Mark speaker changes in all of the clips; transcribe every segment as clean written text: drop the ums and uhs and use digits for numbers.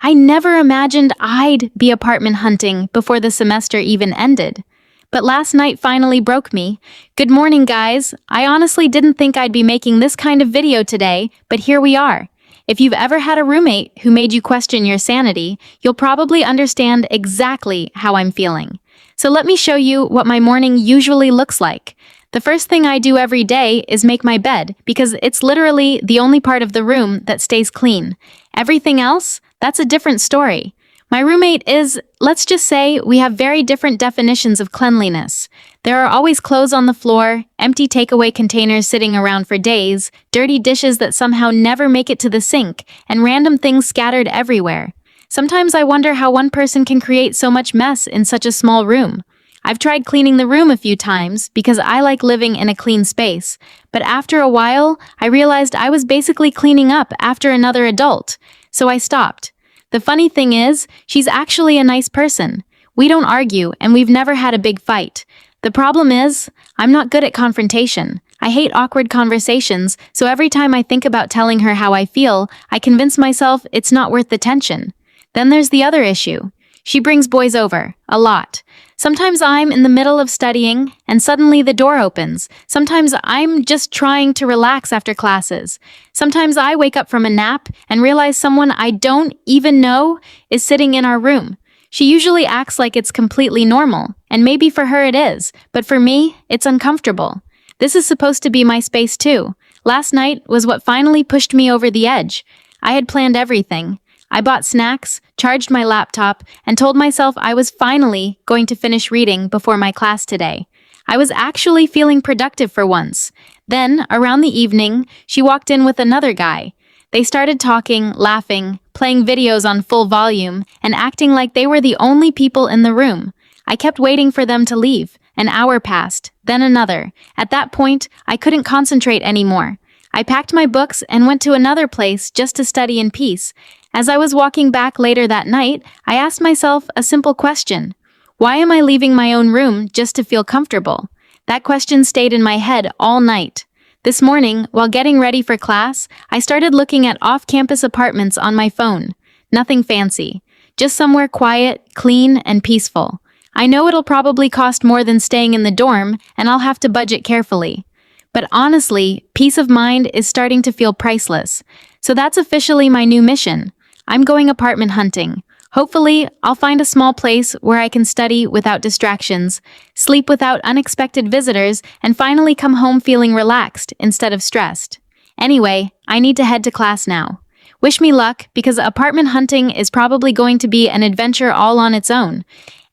Speaker 1: I never imagined I'd be apartment hunting before the semester even ended. But last night finally broke me. Good morning, guys. I honestly didn't think I'd be making this kind of video today, but here we are. If you've ever had a roommate who made you question your sanity, you'll probably understand exactly how I'm feeling. So let me show you what my morning usually looks like. The first thing I do every day is make my bed because it's literally the only part of the room that stays clean. Everything else, that's a different story. My roommate is, let's just say, we have very different definitions of cleanliness. There are always clothes on the floor, empty takeaway containers sitting around for days, dirty dishes that somehow never make it to the sink, and random things scattered everywhere. Sometimes I wonder how one person can create so much mess in such a small room. I've tried cleaning the room a few times because I like living in a clean space, but after a while, I realized I was basically cleaning up after another adult, so I stopped. The funny thing is, she's actually a nice person. We don't argue, and we've never had a big fight. The problem is, I'm not good at confrontation. I hate awkward conversations, so every time I think about telling her how I feel, I convince myself it's not worth the tension. Then there's the other issue. She brings boys over, a lot. Sometimes I'm in the middle of studying, and suddenly the door opens. Sometimes I'm just trying to relax after classes. Sometimes I wake up from a nap and realize someone I don't even know is sitting in our room. She usually acts like it's completely normal, and maybe for her it is, but for me, it's uncomfortable. This is supposed to be my space too. Last night was what finally pushed me over the edge. I had planned everything. I bought snacks, charged my laptop, and told myself I was finally going to finish reading before my class today. I was actually feeling productive for once. Then, around the evening, she walked in with another guy. They started talking, laughing, playing videos on full volume, and acting like they were the only people in the room. I kept waiting for them to leave. An hour passed, then another. At that point, I couldn't concentrate anymore. I packed my books and went to another place just to study in peace. As I was walking back later that night, I asked myself a simple question. Why am I leaving my own room just to feel comfortable? That question stayed in my head all night. This morning, while getting ready for class, I started looking at off-campus apartments on my phone. Nothing fancy. Just somewhere quiet, clean, and peaceful. I know it'll probably cost more than staying in the dorm, and I'll have to budget carefully. But honestly, peace of mind is starting to feel priceless. So that's officially my new mission. I'm going apartment hunting. Hopefully, I'll find a small place where I can study without distractions, sleep without unexpected visitors, and finally come home feeling relaxed instead of stressed. Anyway, I need to head to class now. Wish me luck, because apartment hunting is probably going to be an adventure all on its own.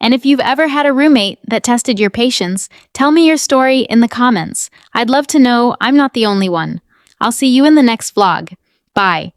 Speaker 1: And if you've ever had a roommate that tested your patience, tell me your story in the comments. I'd love to know I'm not the only one. I'll see you in the next vlog. Bye.